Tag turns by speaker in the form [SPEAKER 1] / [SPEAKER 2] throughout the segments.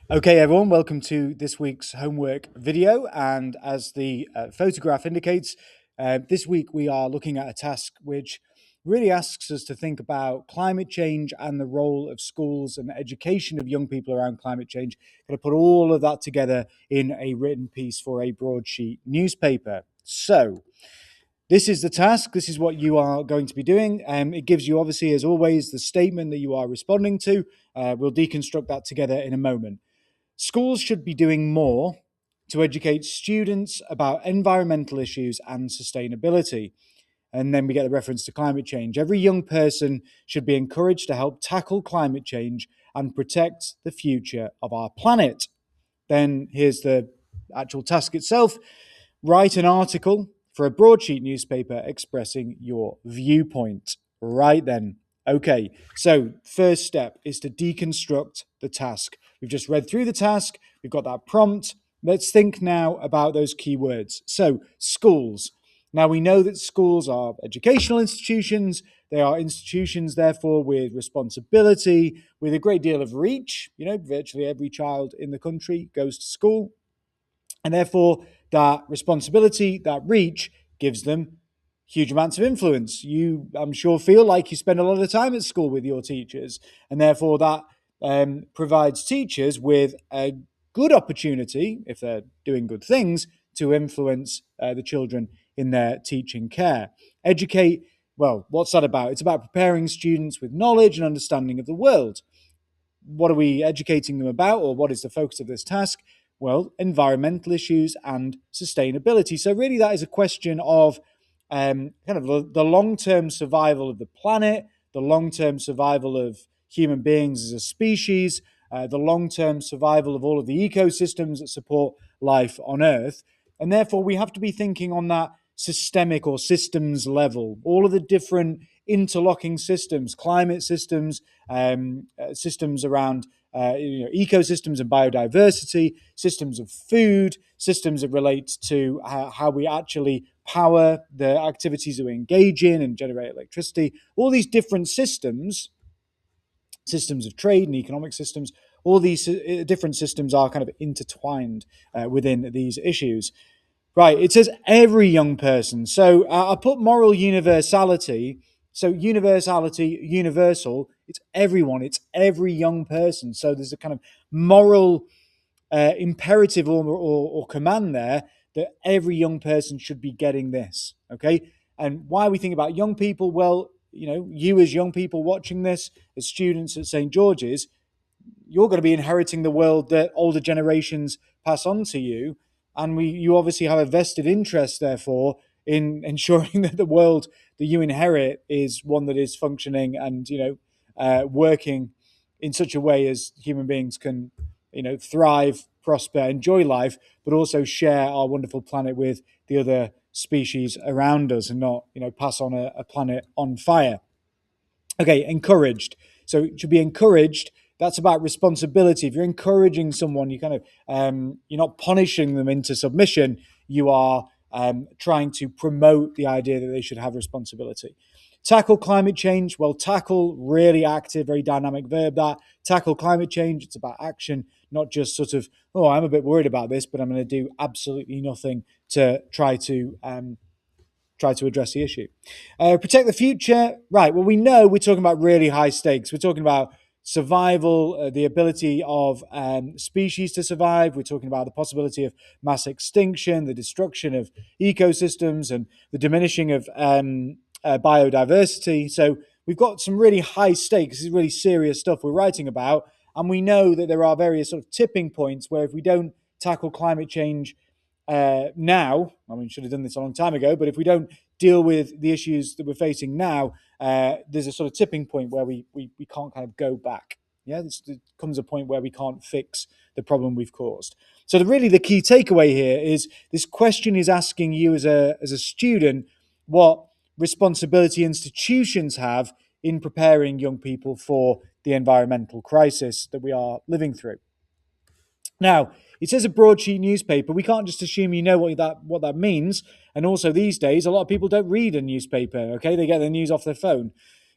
[SPEAKER 1] Okay, everyone, welcome to this week's homework video. And as the photograph indicates, this week we are looking at a task which really asks us to think about climate change and the role of schools and education of young people around climate change. Going to put all of that together in a written piece for a broadsheet newspaper. So, this is the task. This is what you are going to be doing. It gives you, obviously, as always, the statement that you are responding to. We'll deconstruct that together in a moment. Schools should be doing more to educate students about environmental issues and sustainability. And then we get the reference to climate change. Every young person should be encouraged to help tackle climate change and protect the future of our planet. Then here's the actual task itself. Write an article for a broadsheet newspaper expressing your viewpoint. Right then. Okay, so first step is to deconstruct the task. We've just read through the task, we've got that prompt. Let's think now about those keywords. So, schools. Now, we know that schools are educational institutions. They are institutions, therefore, with responsibility, with a great deal of reach. You know, virtually every child in the country goes to school. And therefore, that responsibility, that reach, gives them huge amounts of influence. You, I'm sure, feel like you spend a lot of time at school with your teachers, and therefore that provides teachers with a good opportunity, if they're doing good things, to influence the children in their teaching care. Educate, well, what's that about? It's about preparing students with knowledge and understanding of the world. What are we educating them about, or what is the focus of this task? Well, environmental issues and sustainability. So really that is a question of kind of the long-term survival of the planet, the long-term survival of human beings as a species, the long-term survival of all of the ecosystems that support life on Earth. And therefore, we have to be thinking on that systemic or systems level, all of the different interlocking systems, climate systems, systems around ecosystems and biodiversity, systems of food, systems that relate to how we actually power the activities that we engage in and generate electricity. All these different systems, systems of trade and economic systems, all these different systems are kind of intertwined within these issues. Right, it says every young person. So I put moral universality. So universality, universal, it's everyone, it's every young person. So there's a kind of moral imperative or command there that every young person should be getting this. Okay. And why we think about young people? Well, you know, you as young people watching this, as students at St. George's, you're going to be inheriting the world that older generations pass on to you. And you obviously have a vested interest, therefore, in ensuring that the world that you inherit is one that is functioning and, working in such a way as human beings can, thrive, prosper, enjoy life, but also share our wonderful planet with the other species around us and not, pass on a planet on fire. Okay, encouraged. So it should be encouraged. That's about responsibility. If you're encouraging someone, you kind of you're not punishing them into submission. You are trying to promote the idea that they should have responsibility. Tackle climate change. Well, tackle, really active, very dynamic verb. That tackle climate change. It's about action, not just sort of, oh, I'm a bit worried about this, but I'm going to do absolutely nothing to try to address the issue. Protect the future. Right. Well, we know we're talking about really high stakes. We're talking about survival, the ability of species to survive. We're talking about the possibility of mass extinction, the destruction of ecosystems, and the diminishing of biodiversity. So we've got some really high stakes. This is really serious stuff we're writing about. And we know that there are various sort of tipping points where if we don't tackle climate change now, I mean, should have done this a long time ago, but if we don't deal with the issues that we're facing now, there's a sort of tipping point where we can't kind of go back. Yeah, there comes a point where we can't fix the problem we've caused. So really the key takeaway here is this question is asking you as a student what responsibility institutions have in preparing young people for the environmental crisis that we are living through. Now, it says a broadsheet newspaper. We can't just assume you know what that means. And also these days, a lot of people don't read a newspaper, okay? They get their news off their phone.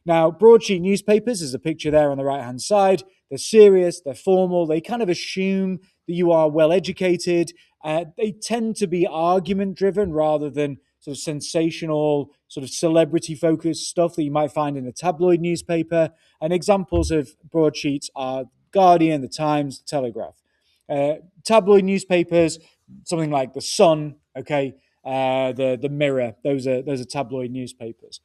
[SPEAKER 1] Now, broadsheet newspapers, there's a picture there on the right-hand side. they're serious, they're formal, they kind of assume that you are well educated. They tend to be argument driven rather than sort of sensational, sort of celebrity focused stuff that you might find in a tabloid newspaper. And examples of broadsheets are Guardian, the Times, the Telegraph. Tabloid newspapers, something like the Sun, okay, the Mirror. Those are tabloid newspapers.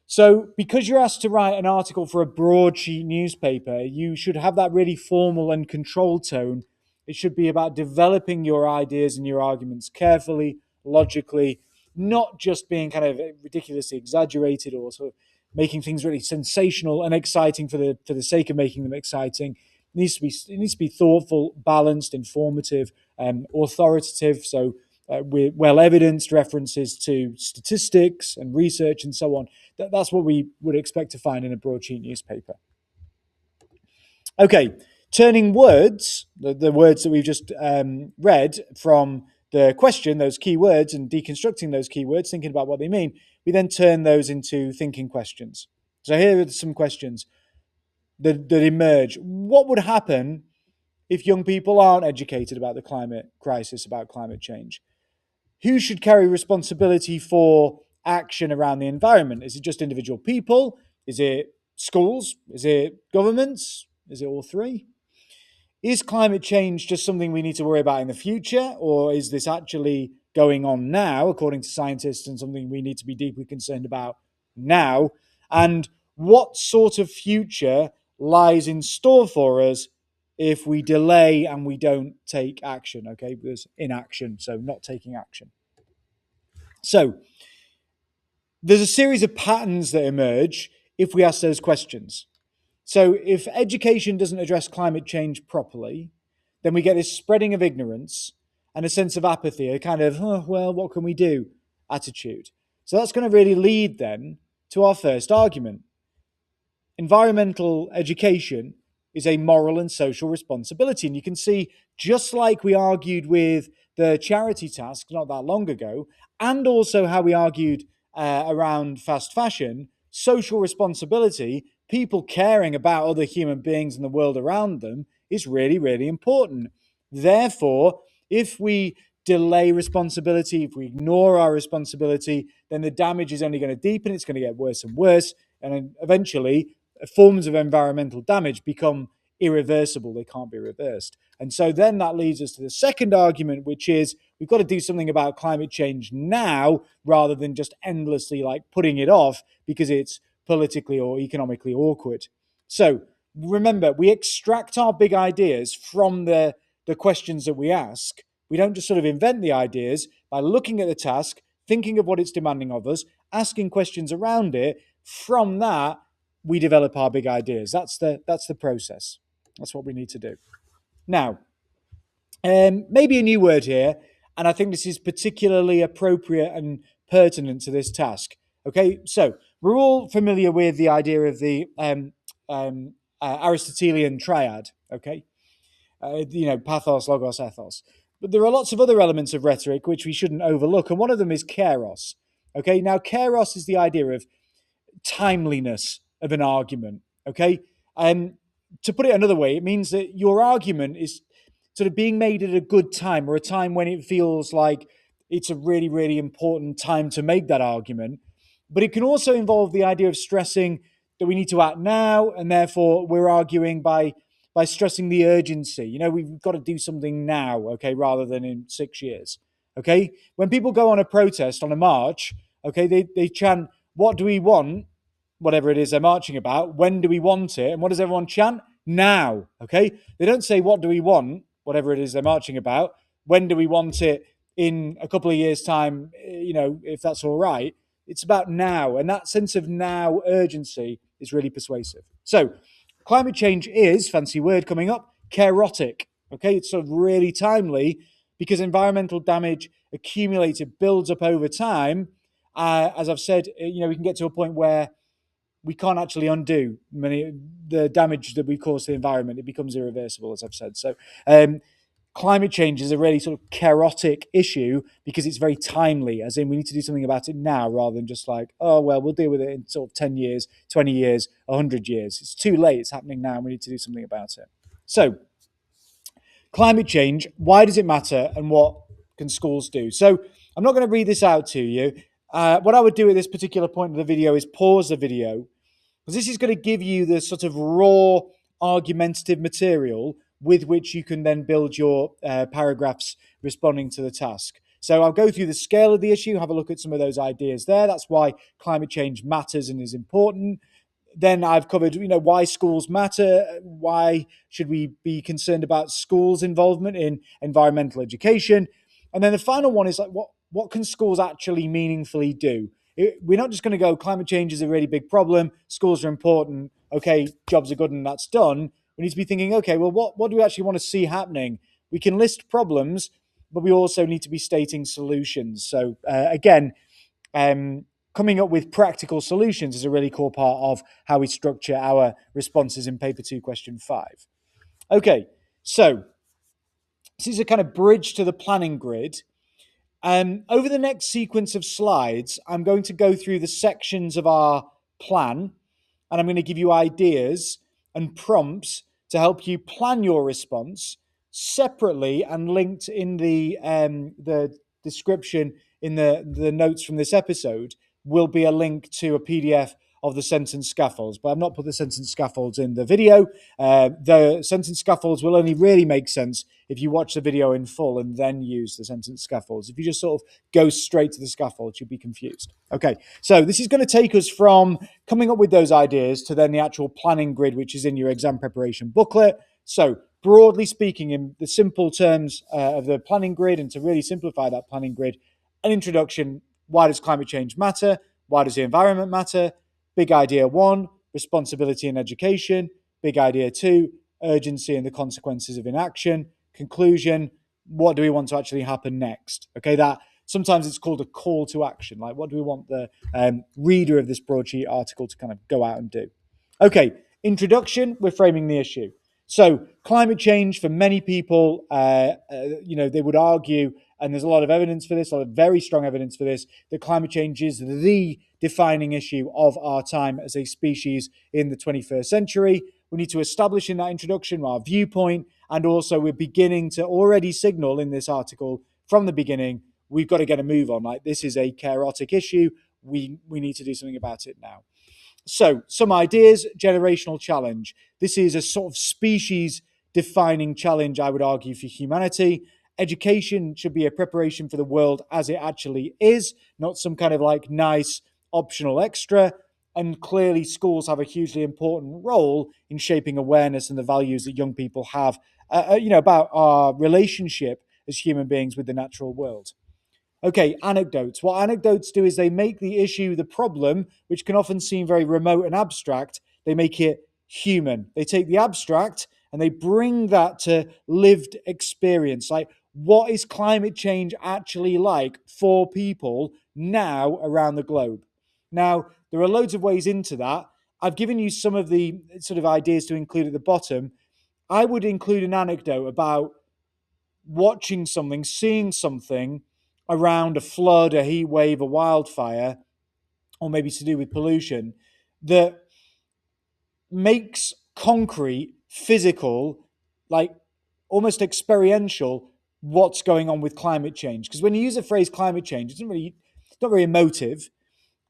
[SPEAKER 1] So, because you're asked to write an article for a broadsheet newspaper, you should have that really formal and controlled tone. It should be about developing your ideas and your arguments carefully, logically, not just being kind of ridiculously exaggerated or sort of making things really sensational and exciting for the sake of making them exciting. It needs to be thoughtful, balanced, informative, authoritative. So, with well evidenced references to statistics and research and so on. That's what we would expect to find in a broadsheet newspaper. Okay, turning words, the words that we've just read from the question, those key words, and deconstructing those key words, thinking about what they mean, we then turn those into thinking questions. So here are some questions that emerge. What would happen if young people aren't educated about the climate crisis, about climate change? Who should carry responsibility for action around the environment? Is it just individual people? Is it schools? Is it governments? Is it all three? Is climate change just something we need to worry about in the future, or is this actually going on now, according to scientists, and something we need to be deeply concerned about now? And what sort of future lies in store for us if we delay and we don't take action? Okay, there's inaction, so not taking action. So there's a series of patterns that emerge if we ask those questions. So if education doesn't address climate change properly, then we get this spreading of ignorance and a sense of apathy, a kind of, oh, well, what can we do attitude. So that's going to really lead then to our first argument. Environmental education is a moral and social responsibility. And you can see, just like we argued with the charity task not that long ago, and also how we argued around fast fashion, social responsibility, people caring about other human beings and the world around them, is really, really important. Therefore, if we delay responsibility, if we ignore our responsibility, then the damage is only going to deepen, it's going to get worse and worse, and eventually forms of environmental damage become irreversible. They can't be reversed. And so then that leads us to the second argument, which is we've got to do something about climate change now rather than just endlessly like putting it off because it's politically or economically awkward. So remember, we extract our big ideas from the questions that we ask. We don't just sort of invent the ideas by looking at the task, thinking of what it's demanding of us, asking questions around it. From that, we develop our big ideas. That's the process. That's what we need to do. Now, maybe a new word here, and I think this is particularly appropriate and pertinent to this task. Okay, so we're all familiar with the idea of the Aristotelian triad. Okay, pathos, logos, ethos. But there are lots of other elements of rhetoric which we shouldn't overlook, and one of them is kairos. Okay, now kairos is the idea of timeliness of an argument. Okay, to put it another way, it means that your argument is sort of being made at a good time or a time when it feels like it's a really, really important time to make that argument. But it can also involve the idea of stressing that we need to act now, and therefore we're arguing by stressing the urgency. You know, we've got to do something now, okay, rather than in 6 years. Okay, when people go on a protest, on a march, okay, they chant, "What do we want?" Whatever it is they're marching about. When do we want it? And what does everyone chant? Now. Okay, they don't say, "What do we want?" Whatever it is they're marching about. When do we want it in a couple of years' time? You know, if that's all right. It's about now, and that sense of now urgency is really persuasive. So, climate change is, fancy word coming up, kairotic. Okay, it's sort of really timely because environmental damage accumulated, builds up over time. As I've said, we can get to a point where we can't actually undo the damage that we cause to the environment. It becomes irreversible, as I've said. So climate change is a really sort of chaotic issue because it's very timely, as in we need to do something about it now rather than just like, oh, well, we'll deal with it in sort of 10 years, 20 years, 100 years. It's too late. It's happening now. And we need to do something about it. So, climate change, why does it matter and what can schools do? So, I'm not going to read this out to you. What I would do at this particular point of the video is pause the video, because this is going to give you the sort of raw argumentative material with which you can then build your paragraphs responding to the task. So I'll go through the scale of the issue, have a look at some of those ideas there. That's why climate change matters and is important. Then I've covered, why schools matter. Why should we be concerned about schools' involvement in environmental education? And then the final one is like, what can schools actually meaningfully do? We're not just going to go, climate change is a really big problem, schools are important, okay, jobs are good and that's done. We need to be thinking, okay, well, what do we actually want to see happening? We can list problems, but we also need to be stating solutions. So again, coming up with practical solutions is a really core part of how we structure our responses in paper 2, question 5. Okay, so this is a kind of bridge to the planning grid. Over the next sequence of slides, I'm going to go through the sections of our plan, and I'm going to give you ideas and prompts to help you plan your response separately and linked in the description in the notes from this episode will be a link to a PDF of the sentence scaffolds, but I've not put the sentence scaffolds in the video. The sentence scaffolds will only really make sense if you watch the video in full and then use the sentence scaffolds. If you just sort of go straight to the scaffolds, you'll be confused. Okay, so this is going to take us from coming up with those ideas to then the actual planning grid, which is in your exam preparation booklet. So broadly speaking, in the simple terms of the planning grid, and to really simplify that planning grid, an introduction: why does climate change matter? Why does the environment matter? Big idea 1, responsibility in education. Big idea 2, urgency and the consequences of inaction. Conclusion: what do we want to actually happen next? Okay, that sometimes it's called a call to action. Like, what do we want the reader of this broadsheet article to kind of go out and do? Okay, introduction, we're framing the issue. So climate change, for many people, they would argue, and there's a lot of evidence for this, a lot of very strong evidence for this, that climate change is the defining issue of our time as a species in the 21st century. We need to establish in that introduction our viewpoint, and also we're beginning to already signal in this article from the beginning, we've got to get a move on. Like, this is a chaotic issue. We need to do something about it now. So, some ideas: generational challenge. This is a sort of species-defining challenge, I would argue, for humanity. Education should be a preparation for the world as it actually is, not some kind of like nice optional extra. And clearly, schools have a hugely important role in shaping awareness and the values that young people have, about our relationship as human beings with the natural world. Okay, anecdotes. What anecdotes do is they make the issue, the problem, which can often seem very remote and abstract, they make it human. They take the abstract and they bring that to lived experience. Like, what is climate change actually like for people now around the globe? Now, there are loads of ways into that. I've given you some of the sort of ideas to include at the bottom. I would include an anecdote about watching something, seeing something around a flood, a heat wave, a wildfire, or maybe to do with pollution, that makes concrete, physical, like almost experiential, what's going on with climate change. Because when you use the phrase climate change, it's not very emotive.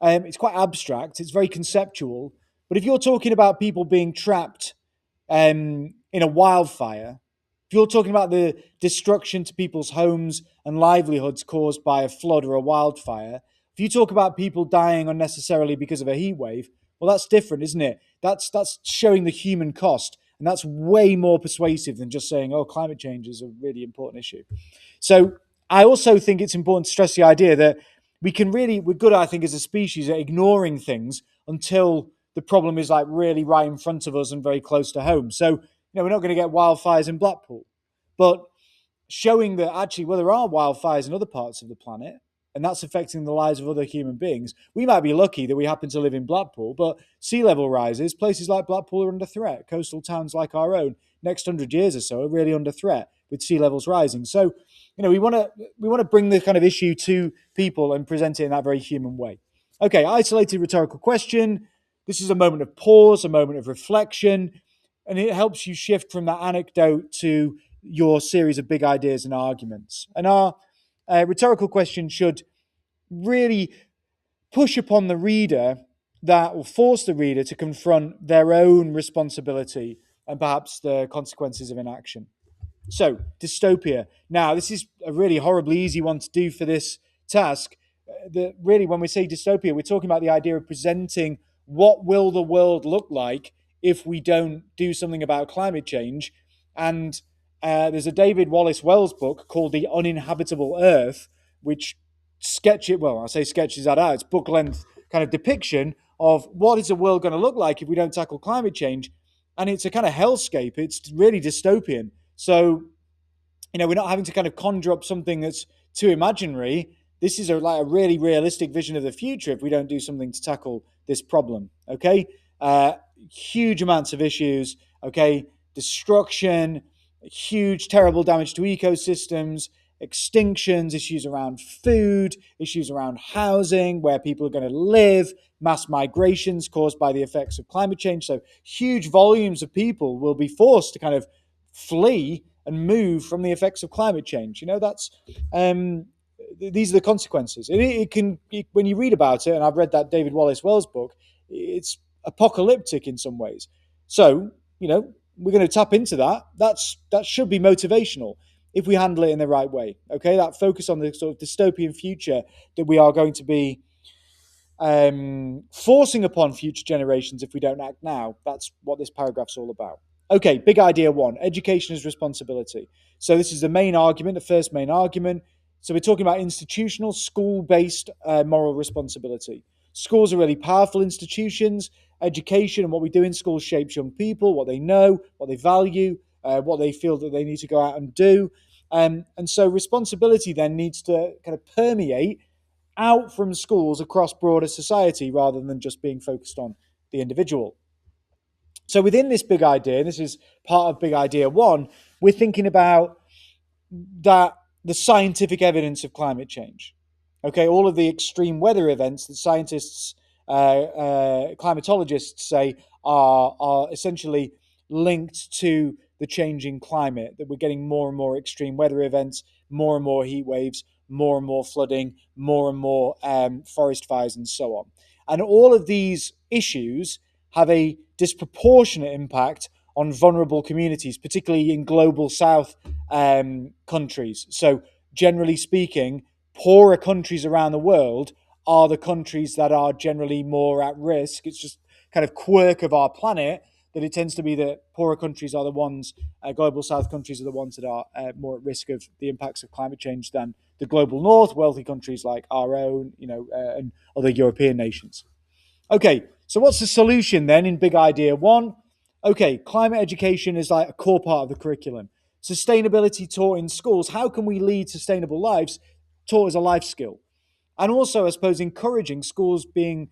[SPEAKER 1] It's quite abstract. It's very conceptual. But if you're talking about people being trapped in a wildfire, if you're talking about the destruction to people's homes and livelihoods caused by a flood or a wildfire, if you talk about people dying unnecessarily because of a heat wave, well, that's different, isn't it? That's showing the human cost. And that's way more persuasive than just saying, oh, climate change is a really important issue. So I also think it's important to stress the idea that we're good, I think, as a species at ignoring things until the problem is like really right in front of us and very close to home. So, we're not going to get wildfires in Blackpool, but showing that actually, well, there are wildfires in other parts of the planet, and that's affecting the lives of other human beings. We might be lucky that we happen to live in Blackpool, but sea level rises, places like Blackpool are under threat. Coastal towns like our own, next 100 years or so, are really under threat with sea levels rising. So, we want to bring the kind of issue to people and present it in that very human way. Okay, isolated rhetorical question. This is a moment of pause, a moment of reflection, and it helps you shift from that anecdote to your series of big ideas and arguments. And our rhetorical question should really push upon the reader, that will force the reader to confront their own responsibility and perhaps the consequences of inaction. So, dystopia. Now, this is a really horribly easy one to do for this task. Really, when we say dystopia, we're talking about the idea of presenting what will the world look like if we don't do something about climate change. And there's a David Wallace Wells book called The Uninhabitable Earth, which sketches that out. It's book length kind of depiction of what is the world going to look like if we don't tackle climate change. And it's a kind of hellscape. It's really dystopian. So, we're not having to kind of conjure up something that's too imaginary. This is like a really realistic vision of the future if we don't do something to tackle this problem. Okay, huge amounts of issues. Okay, destruction, huge, terrible damage to ecosystems, extinctions, issues around food, issues around housing, where people are going to live, mass migrations caused by the effects of climate change. So huge volumes of people will be forced to kind of flee and move from the effects of climate change. That's these are the consequences. When you read about it, and I've read that David Wallace Wells book, it's apocalyptic in some ways. So, we're going to tap into that. That should be motivational if we handle it in the right way. Okay, that focus on the sort of dystopian future that we are going to be forcing upon future generations if we don't act now. That's what this paragraph's all about. Okay, big idea one, education as responsibility. So this is the main argument, the first main argument. So we're talking about institutional, school-based moral responsibility. Schools are really powerful institutions. Education and what we do in schools shapes young people, what they know, what they value, what they feel that they need to go out and do. And so responsibility then needs to kind of permeate out from schools across broader society rather than just being focused on the individual. So within this big idea, this is part of big idea one, we're thinking about the scientific evidence of climate change. Okay, all of the extreme weather events that scientists, climatologists say are essentially linked to the changing climate, that we're getting more and more extreme weather events, more and more heat waves, more and more flooding, more and more forest fires, and so on. And all of these issues have a disproportionate impact on vulnerable communities, particularly in global south countries. So generally speaking, poorer countries around the world are the countries that are generally more at risk. It's just kind of quirk of our planet that it tends to be that poorer countries are the ones, global south countries are the ones that are more at risk of the impacts of climate change than the global north, wealthy countries like our own, and other European nations. Okay, so what's the solution then in big idea one? Okay, climate education is like a core part of the curriculum. Sustainability taught in schools. How can we lead sustainable lives taught as a life skill? And also, I suppose, encouraging schools being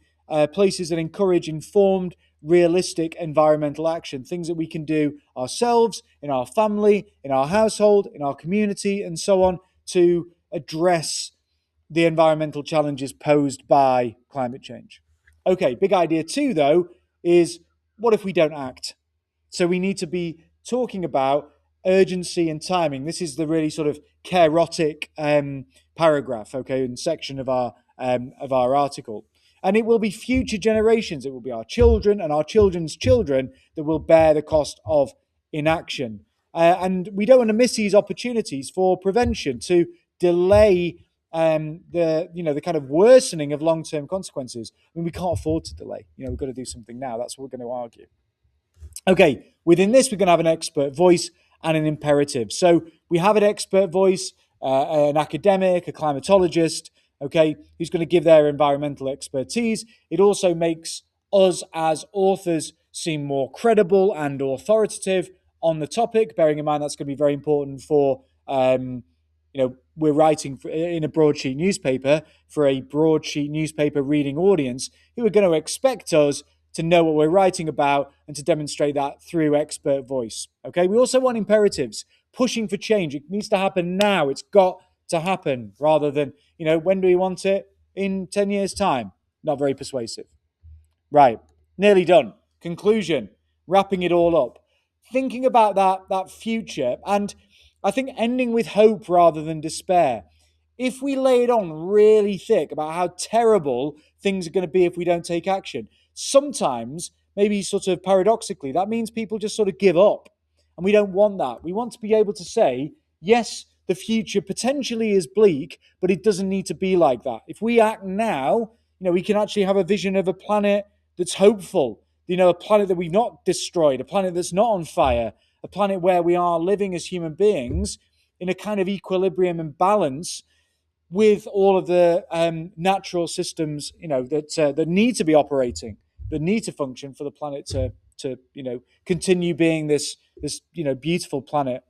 [SPEAKER 1] places that encourage informed, realistic environmental action, things that we can do ourselves, in our family, in our household, in our community, and so on, to address the environmental challenges posed by climate change. Okay, big idea two, though, is what if we don't act? So we need to be talking about urgency and timing. This is the really sort of chaotic paragraph, okay, and section of our article. And it will be future generations, it will be our children and our children's children that will bear the cost of inaction. And we don't want to miss these opportunities for prevention, to delay the kind of worsening of long-term consequences. I mean, we can't afford to delay. We've got to do something now. That's what we're going to argue. Okay, within this, we're going to have an expert voice and an imperative. So we have an expert voice, an academic, a climatologist, okay, who's going to give their environmental expertise. It also makes us as authors seem more credible and authoritative on the topic, bearing in mind that's going to be very important for we're writing in a broadsheet newspaper for a broadsheet newspaper reading audience who are going to expect us to know what we're writing about and to demonstrate that through expert voice. Okay, we also want imperatives, pushing for change. It needs to happen now. It's got to happen rather than, when do we want it? In 10 years' time. Not very persuasive. Right, nearly done. Conclusion, wrapping it all up. Thinking about that future, and I think ending with hope rather than despair. If we lay it on really thick about how terrible things are going to be if we don't take action, sometimes, maybe sort of paradoxically, that means people just sort of give up. And we don't want that. We want to be able to say, yes, the future potentially is bleak, but it doesn't need to be like that. If we act now, we can actually have a vision of a planet that's hopeful, a planet that we've not destroyed, a planet that's not on fire, a planet where we are living as human beings in a kind of equilibrium and balance with all of the natural systems, that need to be operating, that need to function for the planet to continue being this beautiful planet.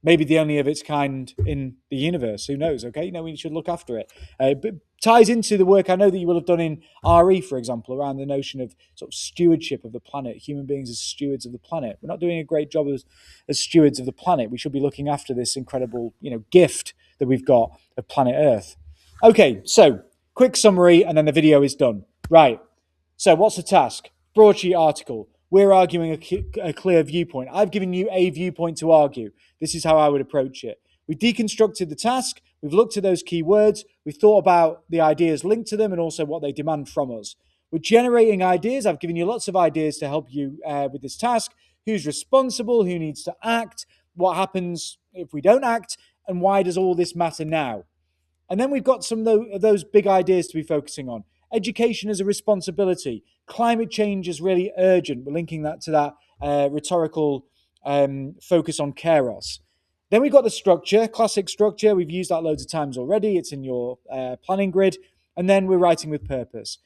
[SPEAKER 1] Maybe the only of its kind in the universe. Who knows? Okay, we should look after it. But ties into the work I know that you will have done in RE, for example, around the notion of sort of stewardship of the planet, human beings as stewards of the planet. We're not doing a great job as stewards of the planet. We should be looking after this incredible, gift that we've got of planet Earth. Okay, so quick summary, and then the video is done. Right. So what's the task? Broadsheet article. We're arguing a clear viewpoint. I've given you a viewpoint to argue. This is how I would approach it. We've deconstructed the task. We've looked at those key words. We've thought about the ideas linked to them and also what they demand from us. We're generating ideas. I've given you lots of ideas to help you with this task. Who's responsible? Who needs to act? What happens if we don't act? And why does all this matter now? And then we've got some of those big ideas to be focusing on. Education as a responsibility. Climate change is really urgent. We're linking that to that rhetorical focus on Kairos. Then we've got the structure, classic structure. We've used that loads of times already. It's in your planning grid. And then we're writing with purpose.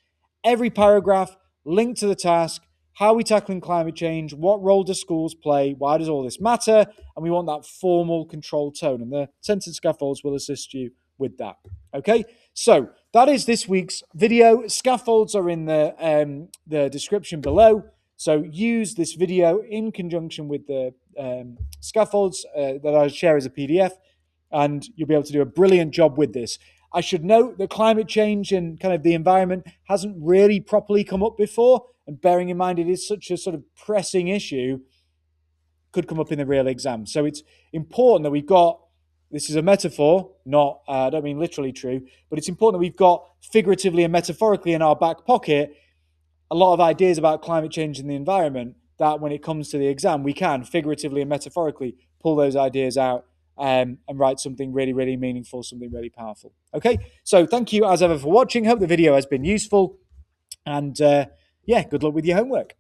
[SPEAKER 1] Every paragraph linked to the task. How are we tackling climate change? What role do schools play? Why does all this matter? And we want that formal, controlled tone. And the sentence scaffolds will assist you with that. Okay, so that is this week's video. Scaffolds are in the description below. So use this video in conjunction with the scaffolds that I share as a PDF, and you'll be able to do a brilliant job with this. I should note that climate change and kind of the environment hasn't really properly come up before, and bearing in mind it is such a sort of pressing issue, could come up in the real exam. So it's important that we've got, this is a metaphor, not, I don't mean literally true, but it's important that we've got figuratively and metaphorically in our back pocket a lot of ideas about climate change and the environment that when it comes to the exam, we can figuratively and metaphorically pull those ideas out and write something really, really meaningful, something really powerful. Okay, so thank you as ever for watching. Hope the video has been useful. And yeah, good luck with your homework.